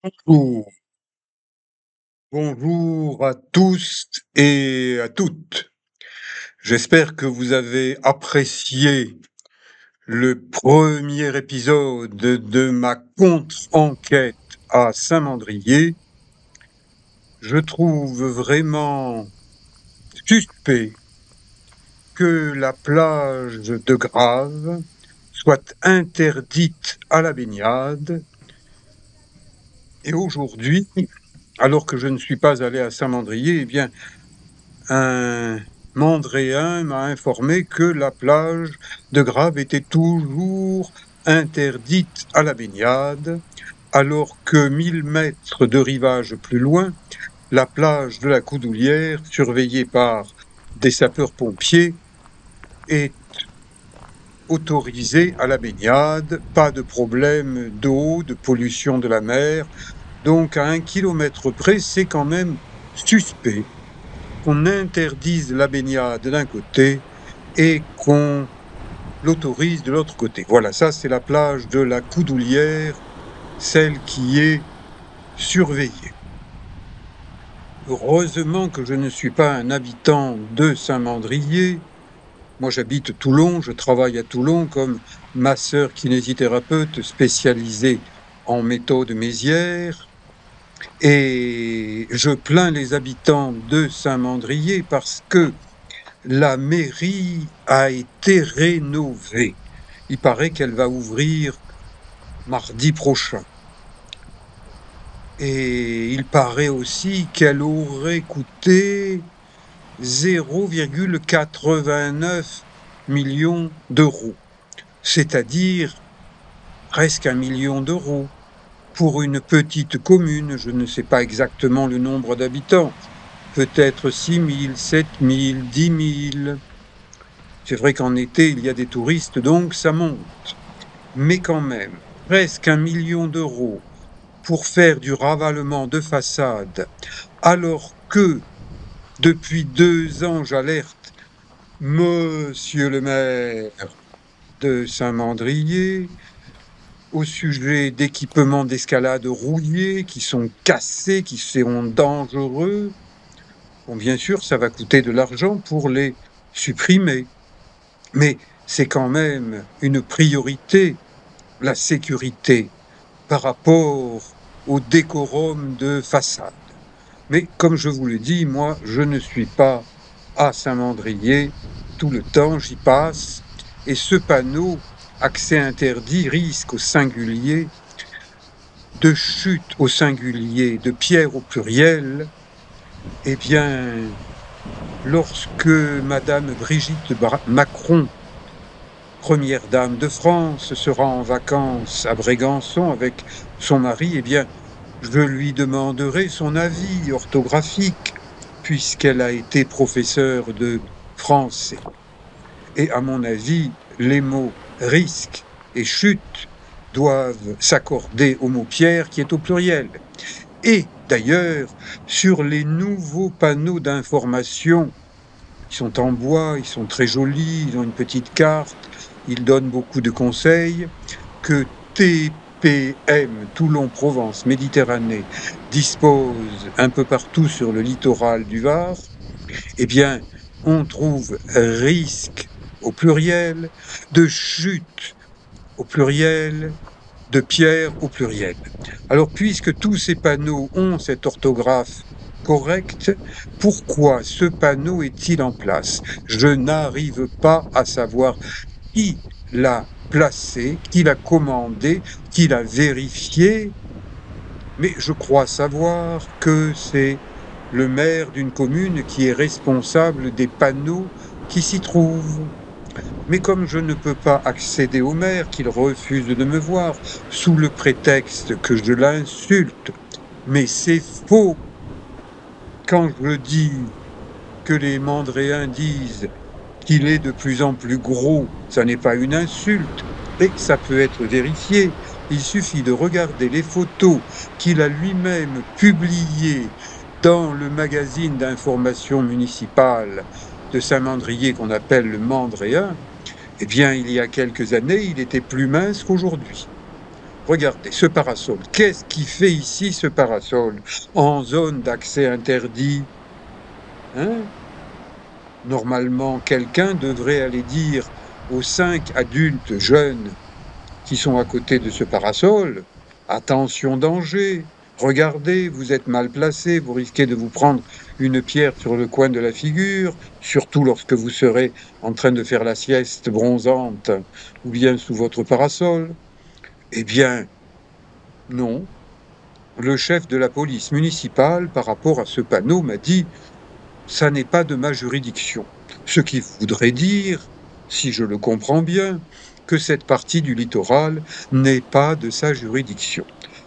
Bonjour, bonjour à tous et à toutes. J'espère que vous avez apprécié le premier épisode de ma contre-enquête à Saint-Mandrier. Je trouve vraiment suspect que la plage de Grave soit interdite à la baignade. Et aujourd'hui, alors que je ne suis pas allé à Saint-Mandrier, eh bien, un Mandréen m'a informé que la plage de Grave était toujours interdite à la baignade, alors que 1000 mètres de rivage plus loin, la plage de la Coudoulière, surveillée par des sapeurs-pompiers, est autorisée à la baignade. Pas de problème d'eau, de pollution de la mer. Donc à 1 kilomètre près, c'est quand même suspect qu'on interdise la baignade d'un côté et qu'on l'autorise de l'autre côté. Voilà, ça c'est la plage de la Coudoulière, celle qui est surveillée. Heureusement que je ne suis pas un habitant de Saint-Mandrier. Moi j'habite Toulon, je travaille à Toulon comme masseur kinésithérapeute spécialisé en méthode Mézières. Et je plains les habitants de Saint-Mandrier parce que la mairie a été rénovée. Il paraît qu'elle va ouvrir mardi prochain. Et il paraît aussi qu'elle aurait coûté 0,89 millions d'euros, c'est-à-dire presque 1 million d'euros pour une petite commune. Je ne sais pas exactement le nombre d'habitants, peut-être 6 000, 7 000, 10 000. C'est vrai qu'en été, il y a des touristes, donc ça monte. Mais quand même, presque 1 million d'euros pour faire du ravalement de façade, alors que depuis 2 ans, j'alerte Monsieur le maire de Saint-Mandrier au sujet d'équipements d'escalade rouillés qui sont cassés, qui seront dangereux. Bon, bien sûr, ça va coûter de l'argent pour les supprimer. Mais c'est quand même une priorité, la sécurité, par rapport au décorum de façade. Mais comme je vous le dis, moi, je ne suis pas à Saint-Mandrier tout le temps, j'y passe. Et ce panneau, accès interdit, risque au singulier, de chute au singulier, de pierre au pluriel, eh bien, lorsque Madame Brigitte Macron, première dame de France, sera en vacances à Brégançon avec son mari, eh bien, je lui demanderai son avis orthographique, puisqu'elle a été professeure de français. Et à mon avis, les mots risque et chute doivent s'accorder au mot pierre qui est au pluriel. Et d'ailleurs, sur les nouveaux panneaux d'information, ils sont en bois, ils sont très jolis, ils ont une petite carte, ils donnent beaucoup de conseils, que TPM, Toulon-Provence Méditerranée, dispose un peu partout sur le littoral du Var, eh bien, on trouve risque au pluriel, de chute au pluriel, de pierre au pluriel. Alors, puisque tous ces panneaux ont cette orthographe correcte, pourquoi ce panneau est-il en place? Je n'arrive pas à savoir qui l'a placé, qui l'a commandé, qui l'a vérifié, mais je crois savoir que c'est le maire d'une commune qui est responsable des panneaux qui s'y trouvent. Mais comme je ne peux pas accéder au maire, qu'il refuse de me voir, sous le prétexte que je l'insulte, mais c'est faux. Quand je dis que les Mandréens disent qu'il est de plus en plus gros, ça n'est pas une insulte, et ça peut être vérifié. Il suffit de regarder les photos qu'il a lui-même publiées dans le magazine d'information municipale de Saint-Mandrier qu'on appelle le Mandréen. Eh bien, il y a quelques années, il était plus mince qu'aujourd'hui. regardez, ce parasol, qu'est-ce qui fait ici ce parasol en zone d'accès interdit? Hein? Normalement, quelqu'un devrait aller dire aux 5 adultes jeunes qui sont à côté de ce parasol, attention danger, regardez, vous êtes mal placé, vous risquez de vous prendre une pierre sur le coin de la figure, surtout lorsque vous serez en train de faire la sieste bronzante ou bien sous votre parasol. Eh bien, non. Le chef de la police municipale, par rapport à ce panneau, m'a dit « ça n'est pas de ma juridiction ». Ce qui voudrait dire, si je le comprends bien, que cette partie du littoral n'est pas de sa juridiction.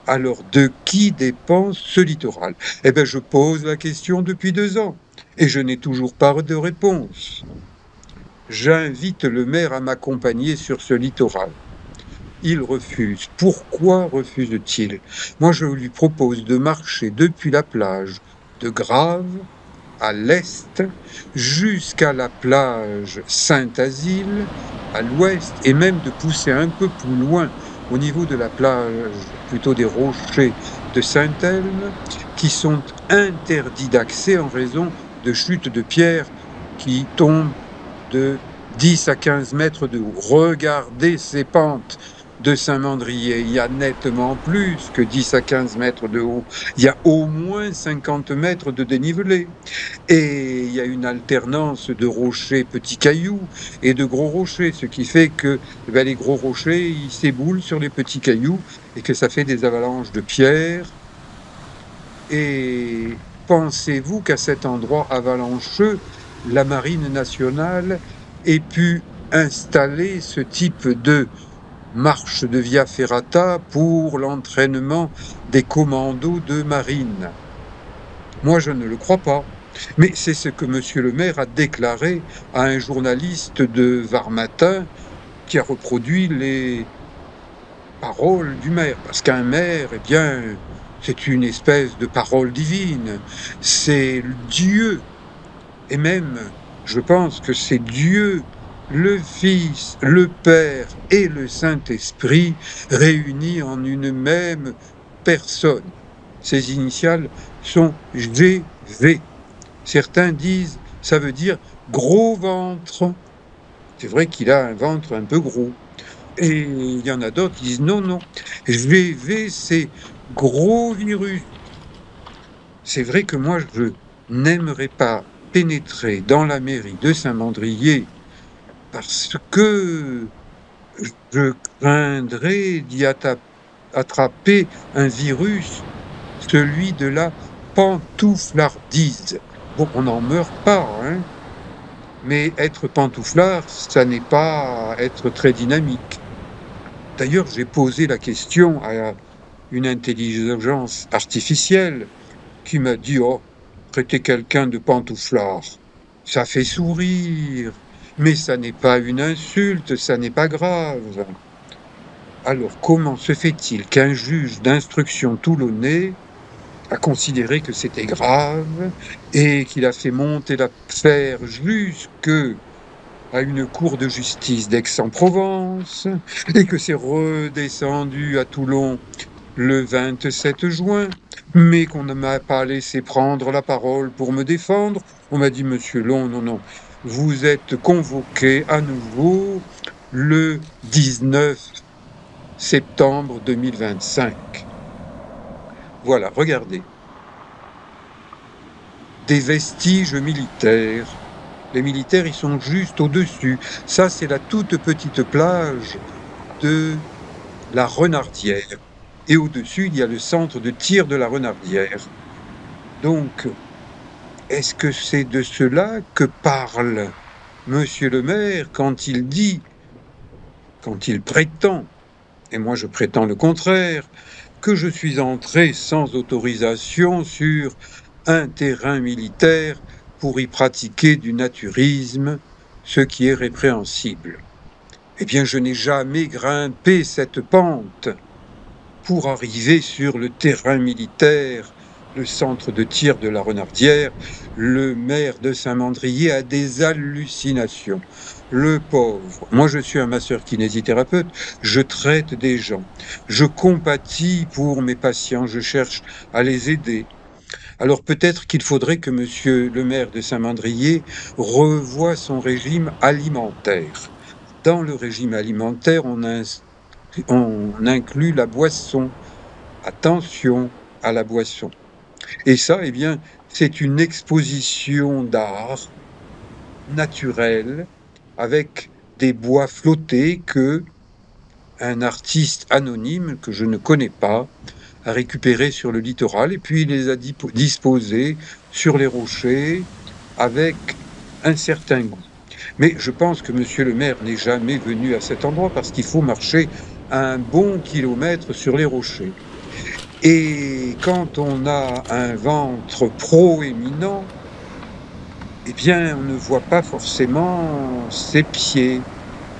Alors, de qui dépend ce littoral? Eh bien, je pose la question depuis 2 ans et je n'ai toujours pas de réponse. J'invite le maire à m'accompagner sur ce littoral. Il refuse. Pourquoi refuse-t-il? Moi, je lui propose de marcher depuis la plage de Grave à l'est jusqu'à la plage Saint-Asile à l'ouest et même de pousser un peu plus loin au niveau de la plage, plutôt des rochers de Saint-Elme, qui sont interdits d'accès en raison de chutes de pierres qui tombent de 10 à 15 mètres de haut. Regardez ces pentes de Saint-Mandrier, il y a nettement plus que 10 à 15 mètres de haut. Il y a au moins 50 mètres de dénivelé. Et il y a une alternance de rochers petits cailloux et de gros rochers, ce qui fait que les gros rochers, ils s'éboulent sur les petits cailloux et que ça fait des avalanches de pierres. Et pensez-vous qu'à cet endroit avalancheux, la Marine nationale ait pu installer ce type de marche de via ferrata pour l'entraînement des commandos de marine? Moi, je ne le crois pas. Mais c'est ce que monsieur le maire a déclaré à un journaliste de Var Matin qui a reproduit les paroles du maire. Parce qu'un maire, eh bien, c'est une espèce de parole divine. C'est Dieu. Et même, je pense que c'est Dieu, le Fils, le Père et le Saint-Esprit réunis en une même personne. Ces initiales sont GV. Certains disent, ça veut dire gros ventre. C'est vrai qu'il a un ventre un peu gros. Et il y en a d'autres qui disent non, non. GV, c'est gros virus. C'est vrai que moi, je n'aimerais pas pénétrer dans la mairie de Saint-Mandrier parce que je craindrais d'y attraper un virus, celui de la pantouflardise. Bon, on n'en meurt pas, hein, mais être pantouflard, ça n'est pas être très dynamique. D'ailleurs, j'ai posé la question à une intelligence artificielle qui m'a dit « Oh, traiter quelqu'un de pantouflard, ça fait sourire, mais ça n'est pas une insulte, ça n'est pas grave. » Alors, comment se fait-il qu'un juge d'instruction toulonnais a considéré que c'était grave et qu'il a fait monter l'affaire jusque à une cour de justice d'Aix-en-Provence et que c'est redescendu à Toulon le 27 juin, mais qu'on ne m'a pas laissé prendre la parole pour me défendre? On m'a dit, monsieur Long, non, non, vous êtes convoqué à nouveau le 19 septembre 2025. Voilà, regardez. Des vestiges militaires. Les militaires, ils sont juste au-dessus. Ça, c'est la toute petite plage de la Renardière. Et au-dessus, il y a le centre de tir de la Renardière. Donc, est-ce que c'est de cela que parle monsieur le maire quand il dit, quand il prétend, et moi je prétends le contraire, que je suis entré sans autorisation sur un terrain militaire pour y pratiquer du naturisme, ce qui est répréhensible? Eh bien, je n'ai jamais grimpé cette pente pour arriver sur le terrain militaire le centre de tir de la Renardière, le maire de Saint-Mandrier a des hallucinations. Le pauvre. Moi, je suis un masseur-kinésithérapeute, je traite des gens, je compatis pour mes patients, je cherche à les aider. Alors peut-être qu'il faudrait que monsieur le maire de Saint-Mandrier revoie son régime alimentaire. Dans le régime alimentaire, on inclut la boisson. Attention à la boisson. Et ça, eh bien, c'est une exposition d'art naturel avec des bois flottés que un artiste anonyme que je ne connais pas a récupéré sur le littoral et puis il les a disposés sur les rochers avec un certain goût. Mais je pense que monsieur le maire n'est jamais venu à cet endroit parce qu'il faut marcher un bon kilomètre sur les rochers. Et quand on a un ventre proéminent, eh bien, on ne voit pas forcément ses pieds,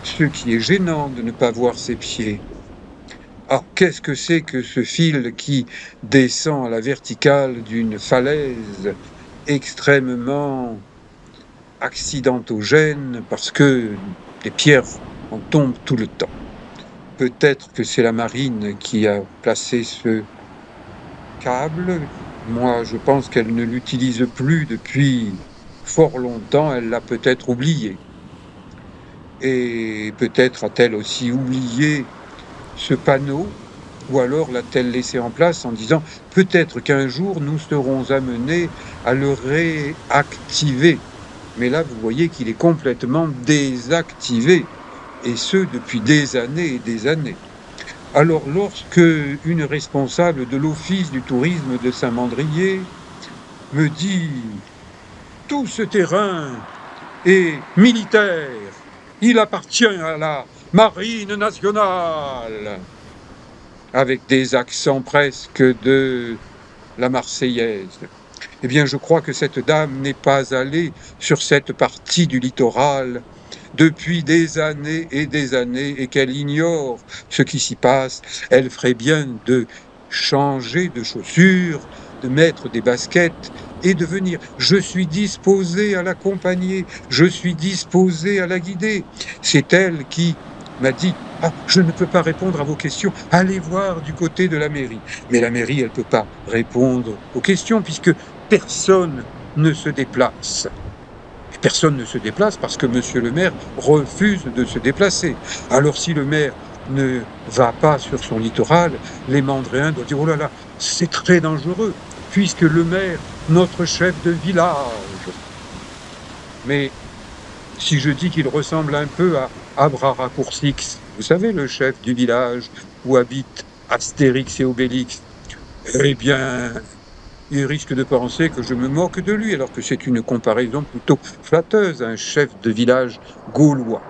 ce qui est gênant de ne pas voir ses pieds. Alors, qu'est-ce que c'est que ce fil qui descend à la verticale d'une falaise extrêmement accidentogène parce que les pierres en tombent tout le temps? Peut-être que c'est la marine qui a placé ce câble. Moi, je pense qu'elle ne l'utilise plus depuis fort longtemps, elle l'a peut-être oublié. Et peut-être a-t-elle aussi oublié ce panneau, ou alors l'a-t-elle laissé en place en disant peut-être qu'un jour nous serons amenés à le réactiver. Mais là, vous voyez qu'il est complètement désactivé, et ce depuis des années et des années. Alors, lorsque une responsable de l'Office du tourisme de Saint-Mandrier me dit « Tout ce terrain est militaire, il appartient à la Marine nationale », avec des accents presque de la Marseillaise. Eh bien, je crois que cette dame n'est pas allée sur cette partie du littoral depuis des années et qu'elle ignore ce qui s'y passe. Elle ferait bien de changer de chaussures, de mettre des baskets et de venir. Je suis disposé à l'accompagner, je suis disposé à la guider. C'est elle qui m'a dit « Ah, je ne peux pas répondre à vos questions, allez voir du côté de la mairie ». Mais la mairie, elle ne peut pas répondre aux questions puisque personne ne se déplace. Et personne ne se déplace parce que monsieur le maire refuse de se déplacer. Alors si le maire ne va pas sur son littoral, les Mandréens doivent dire « Oh là là, c'est très dangereux, puisque le maire, notre chef de village ». Mais si je dis qu'il ressemble un peu à Abraracoursix, vous savez, le chef du village où habitent Astérix et Obélix, eh bien, il risque de penser que je me moque de lui, alors que c'est une comparaison plutôt flatteuse, un chef de village gaulois.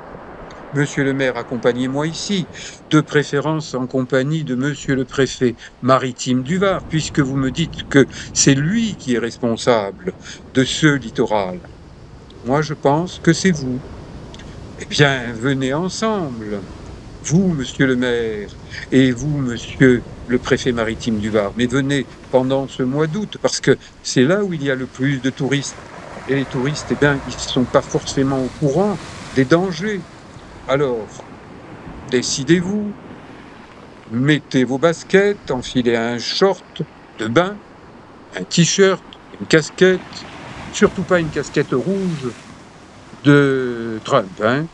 Monsieur le maire, accompagnez-moi ici, de préférence en compagnie de monsieur le préfet maritime du Var, puisque vous me dites que c'est lui qui est responsable de ce littoral. Moi, je pense que c'est vous. Eh bien, venez ensemble. Vous, monsieur le maire, et vous, monsieur le préfet maritime du Var, mais venez pendant ce mois d'août, parce que c'est là où il y a le plus de touristes. Et les touristes, eh bien, ils ne sont pas forcément au courant des dangers. Alors, décidez-vous, mettez vos baskets, enfilez un short de bain, un t-shirt, une casquette, surtout pas une casquette rouge de Trump, hein.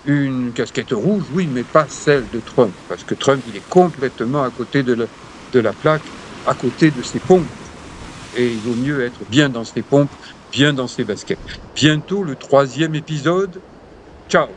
Une casquette rouge, oui, mais pas celle de Trump, parce que Trump, il est complètement à côté de la plaque, à côté de ses pompes. Et il vaut mieux être bien dans ses pompes, bien dans ses baskets. Bientôt le 3e épisode. Ciao!